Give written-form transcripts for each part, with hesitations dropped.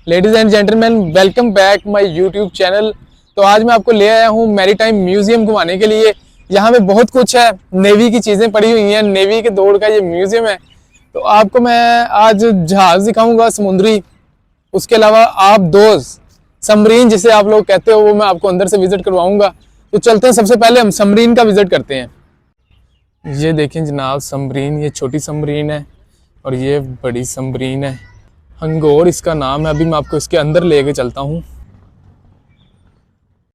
Ladies and gentleman, welcome back my YouTube channel. तो आज मैं आपको ले आया हूँ मैरीटाइम म्यूजियम घुमाने के लिए। यहाँ पे बहुत कुछ है, नेवी की चीजें पड़ी हुई हैं, नेवी के दौर का ये म्यूजियम है। तो आपको मैं आज जहाज दिखाऊंगा समुद्री, उसके अलावा आप दोस्त सबमरीन जिसे आप लोग कहते हो वो मैं आपको अंदर से विजिट करवाऊंगा। तो चलते हैं, सबसे पहले हम सबमरीन का विजिट करते हैं। ये देखें जनाब सबमरीन, ये छोटी सबमरीन है और ये बड़ी सबमरीन है, हंगोर इसका नाम है। अभी मैं आपको इसके अंदर लेके चलता हूँ।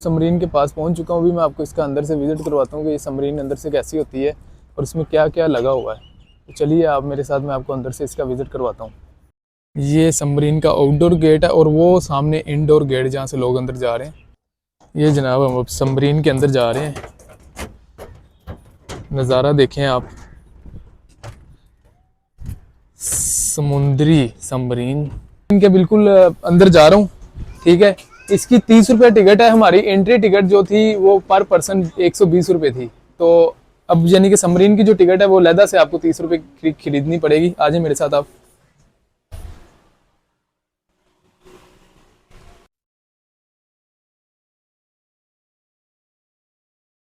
सबमरीन के पास पहुँच चुका हूँ। अभी मैं आपको इसका अंदर से विजिट करवाता हूँ कि ये सबमरीन अंदर से कैसी होती है और इसमें क्या क्या लगा हुआ है। तो चलिए आप मेरे साथ, मैं आपको अंदर से इसका विजिट करवाता हूँ। ये सबमरीन का आउटडोर गेट है और वो सामने इनडोर गेट जहाँ से लोग अंदर जा रहे हैं। ये जनाब हम अब सबमरीन के अंदर जा रहे हैं। नज़ारा देखें आप, समुद्री सबमरीन। इनके बिल्कुल अंदर जा रहा हूँ, ठीक है। इसकी 30 रुपये टिकट है। हमारी एंट्री टिकट जो थी वो पर पर्सन 120 रुपये थी। तो अब यानी कि सबमरीन की जो टिकट है वो लहदा से आपको 30 रुपये खरीदनी पड़ेगी। आ जाए मेरे साथ आप।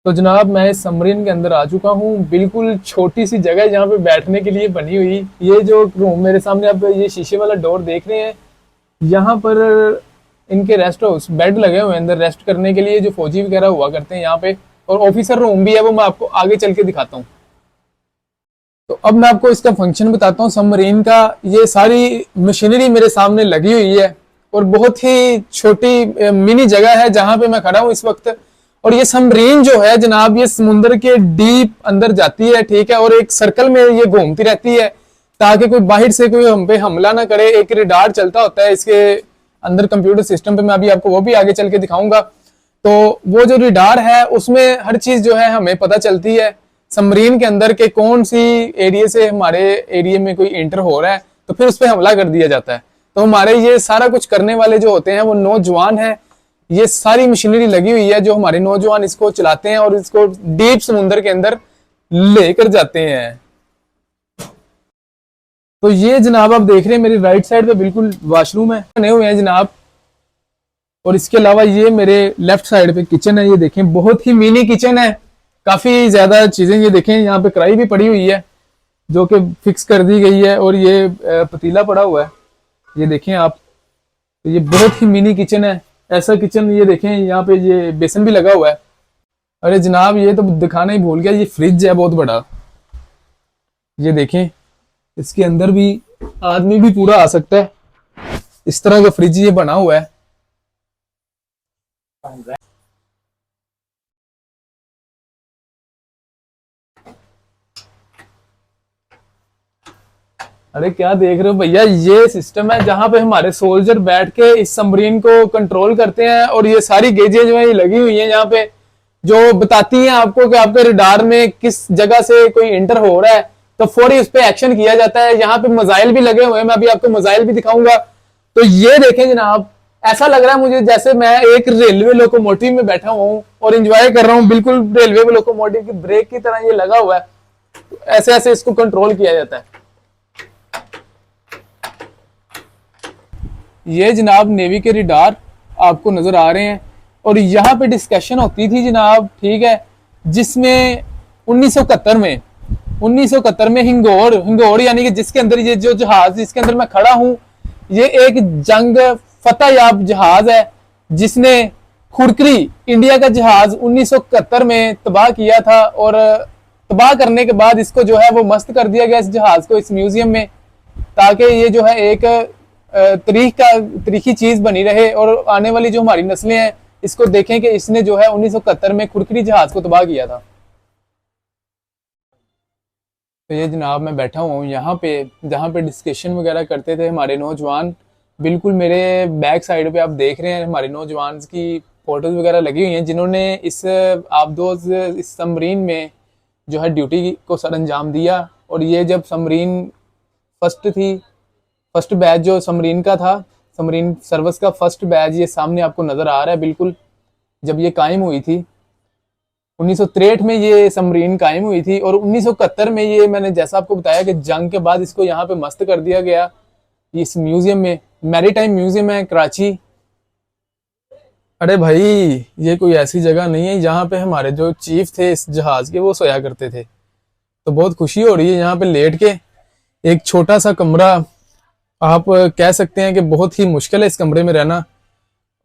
तो जनाब मैं इस सबमरीन के अंदर आ चुका हूँ। बिल्कुल छोटी सी जगह जहाँ पे बैठने के लिए बनी हुई। ये जो रूम मेरे सामने आप ये शीशे वाला डोर देख रहे हैं, यहाँ पर इनके रेस्ट हाउस बेड लगे हुए हैं अंदर रेस्ट करने के लिए, जो फौजी वगैरह हुआ करते हैं यहाँ पे। और ऑफिसर रूम भी है, वो मैं आपको आगे चल के दिखाता हूँ। तो अब मैं आपको इसका फंक्शन बताता हूँ सबमरीन का। ये सारी मशीनरी मेरे सामने लगी हुई है और बहुत ही छोटी मिनी जगह है जहाँ पे मैं खड़ा हूँ इस वक्त। और ये सबमरीन जो है जनाब, ये समुद्र के डीप अंदर जाती है, ठीक है। और एक सर्कल में ये घूमती रहती है ताकि कोई बाहर से कोई हम पे हमला ना करे। एक रिडार चलता होता है इसके अंदर कंप्यूटर सिस्टम पे, मैं अभी आपको वो भी आगे चल के दिखाऊंगा। तो वो जो रिडार है उसमें हर चीज जो है हमें पता चलती है सबमरीन के अंदर के कौन सी एरिया से हमारे एरिया में कोई एंटर हो रहा है, तो फिर उस पर हमला कर दिया जाता है। तो हमारे ये सारा कुछ करने वाले जो होते हैं वो नौजवान हैं। ये सारी मशीनरी लगी हुई है जो हमारे नौजवान इसको चलाते हैं और इसको डीप समुद्र के अंदर लेकर जाते हैं। तो ये जनाब आप देख रहे हैं मेरी राइट साइड पे बिल्कुल वॉशरूम है बने हुए हैं जनाब। और इसके अलावा ये मेरे लेफ्ट साइड पे किचन है। ये देखें बहुत ही मिनी किचन है, काफी ज्यादा चीजें। ये देखें यहाँ पे कढ़ाई भी पड़ी हुई है जो कि फिक्स कर दी गई है और ये पतीला पड़ा हुआ है, ये देखें आप। तो ये बहुत ही मिनी किचन है, ऐसा किचन। ये देखें यहाँ पे ये बेसन भी लगा हुआ है। अरे जनाब ये तो दिखाना ही भूल गया, ये फ्रिज है बहुत बड़ा। ये देखें इसके अंदर भी आदमी भी पूरा आ सकता है, इस तरह का फ्रिज ये बना हुआ है। अरे क्या देख रहे हो भैया, ये सिस्टम है जहां पे हमारे सोल्जर बैठ के इस सबमरीन को कंट्रोल करते हैं। और ये सारी गेजें जो है लगी हुई हैं यहाँ पे, जो बताती हैं आपको कि आपके रडार में किस जगह से कोई एंटर हो रहा है, तो फौरी उस पर एक्शन किया जाता है। यहाँ पे मिसाइल भी लगे हुए हैं, मैं अभी आपको मिसाइल भी दिखाऊंगा। तो ये देखें जनाब, ऐसा लग रहा है मुझे जैसे मैं एक रेलवे लोकोमोटिव में बैठा हुआ हूँ और इंजॉय कर रहा हूँ। बिल्कुल रेलवे लोकोमोटिव की ब्रेक की तरह ये लगा हुआ है। ऐसे ऐसे इसको कंट्रोल किया जाता है। ये जनाब नेवी के रिडार आपको नजर आ रहे हैं और यहाँ पे डिस्कशन होती थी जनाब, ठीक है, जिसमें 1971 में हिंगोर यानी कि जिसके अंदर ये जो जहाज जिसके अंदर मैं खड़ा हूँ, ये एक जंग फतेहयाब जहाज है जिसने खुरकरी इंडिया का जहाज 1971 में तबाह किया था। और तबाह करने के बाद इसको जो है वो मस्त कर दिया गया इस जहाज को इस म्यूजियम में, ताकि ये जो है एक तरीकी चीज बनी रहे और आने वाली जो हमारी नस्लें हैं इसको देखें कि इसने जो है 1971 में खुरकरी जहाज को तबाह किया था। तो ये जनाब मैं बैठा हुआ हूँ यहाँ पे जहाँ पे डिस्कशन वगैरह करते थे हमारे नौजवान। बिल्कुल मेरे बैक साइड पे आप देख रहे हैं हमारे नौजवान की फोटोज वगैरह लगी हुई हैं जिन्होंने इस इस सबमरीन में जो है ड्यूटी को सर अंजाम दिया। और ये जब सबमरीन फर्स्ट बैच जो सबमरीन का था, सबमरीन सर्विस का फर्स्ट बैच ये सामने आपको नजर आ रहा है। बिल्कुल जब ये कायम हुई थी 1963 में ये सबमरीन कायम हुई थी और 1971 में ये मैंने जैसा आपको बताया कि जंग के बाद इसको यहाँ पे मस्त कर दिया गया इस म्यूजियम में। मैरीटाइम म्यूजियम है कराची। अरे भाई, ये कोई ऐसी जगह नहीं है जहाँ पे हमारे जो चीफ थे इस जहाज के वो सोया करते थे। तो बहुत खुशी हो रही है यहाँ पे लेट के। एक छोटा सा कमरा, आप कह सकते हैं कि बहुत ही मुश्किल है इस कमरे में रहना।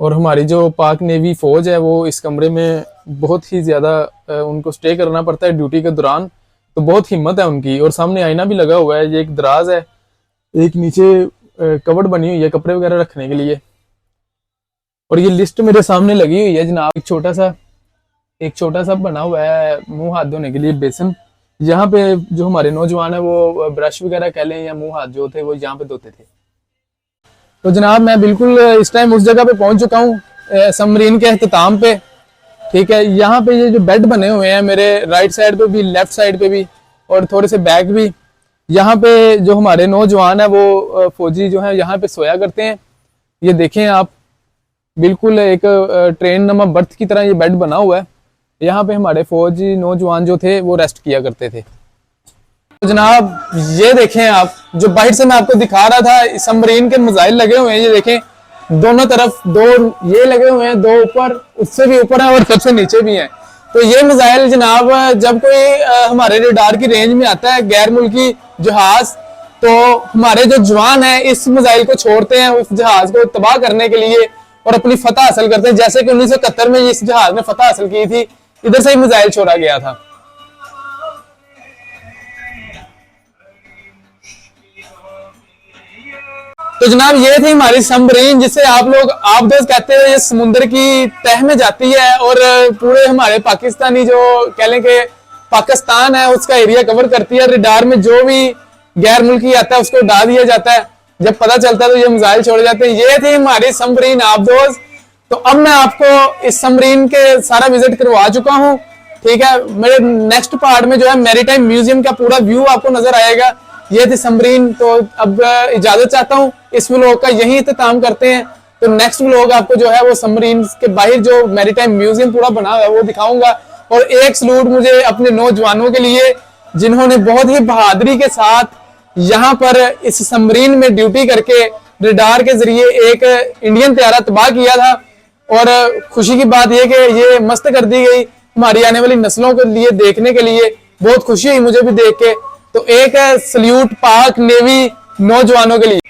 और हमारी जो पाक नेवी फौज है वो इस कमरे में बहुत ही ज़्यादा उनको स्टे करना पड़ता है ड्यूटी के दौरान। तो बहुत हिम्मत है उनकी। और सामने आईना भी लगा हुआ है। ये एक दराज है, एक नीचे कबर्ड बनी हुई है कपड़े वगैरह रखने के लिए। और ये लिस्ट मेरे सामने लगी हुई है जनाब। एक छोटा सा बना हुआ है मुंह हाथ धोने के लिए बेसिन। यहाँ पे जो हमारे नौजवान है वो ब्रश वगैरह कह लें या मुंह हाथ जो थे वो यहाँ पे धोते थे। तो जनाब मैं बिल्कुल इस टाइम उस जगह पे पहुंच चुका हूँ, सबमरीन के अख्ताम पे। ठीक है, यहाँ पे ये जो बेड बने हुए हैं मेरे राइट साइड पे भी, लेफ्ट साइड पे भी और थोड़े से बैक भी, यहाँ पे जो हमारे नौजवान है वो फौजी जो है यहाँ पे सोया करते हैं। ये देखें आप, बिल्कुल एक ट्रेन नमा बर्थ की तरह ये बेड बना हुआ है। यहाँ पे हमारे फौजी नौजवान जो थे वो रेस्ट किया करते थे। तो जनाब ये देखें आप, जो बाहर से मैं आपको दिखा रहा था सबमरीन के मिसाइल लगे हुए हैं। ये देखें दोनों तरफ, दो ये लगे हुए हैं, दो ऊपर, उससे भी ऊपर है और सबसे नीचे भी हैं। तो ये मिसाइल जनाब जब कोई हमारे रडार की रेंज में आता है गैर मुल्की जहाज, तो हमारे जो जवान है इस मिसाइल को छोड़ते हैं उस जहाज को तबाह करने के लिए और अपनी फतह हासिल करते हैं। जैसे कि 1971 में इस जहाज ने फतह हासिल की थी, इधर से ही मिसाइल छोड़ा गया था। तो जनाब ये थी हमारी सबमरीन, जिसे आप लोग आबदोज कहते हैं। ये समुद्र की तह में जाती है और पूरे हमारे पाकिस्तानी जो कह लें कि पाकिस्तान है उसका एरिया कवर करती है। रडार में जो भी गैर मुल्की आता है उसको उड़ा दिया जाता है। जब पता चलता है तो ये मिसाइल छोड़े जाते हैं। ये थी हमारी सबमरीन आबदोज। तो अब मैं आपको इस सबमरीन के सारा विजिट करवा चुका हूँ। ठीक है, मेरे नेक्स्ट पार्ट में जो है मैरीटाइम म्यूजियम का पूरा व्यू आपको नजर आएगा। ये थी सबमरीन। तो अब इजाजत चाहता हूँ, इस व्लॉग का यही इख्तिताम करते हैं। तो नेक्स्ट व्लॉग आपको जो है वो सबमरीन के बाहर जो मैरीटाइम म्यूजियम पूरा बना हुआ है वो दिखाऊंगा। और एक सलूट मुझे अपने नौजवानों के लिए जिन्होंने बहुत ही बहादुरी के साथ यहाँ पर इस सबमरीन में ड्यूटी करके रडार के जरिए एक इंडियन तैयारा तबाह किया था। और खुशी की बात यह कि ये मस्त कर दी गई हमारी आने वाली नस्लों के लिए देखने के लिए। बहुत खुशी हुई मुझे भी देख के। तो एक सल्यूट पाक नेवी नौजवानों के लिए।